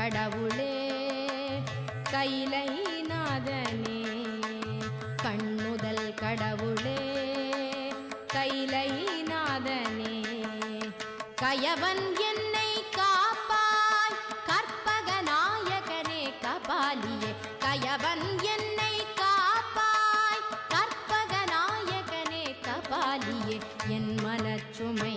கடவுளே கைலை நாதனே கண்ணுதல் கடவுளே கைலை நாதனே கயவன் என்னை காப்பாய் கற்பக நாயகனே கபாலியே கயவன் என்னை காப்பாய் கற்பக நாயகனே கபாலியே என் மனச்சுமை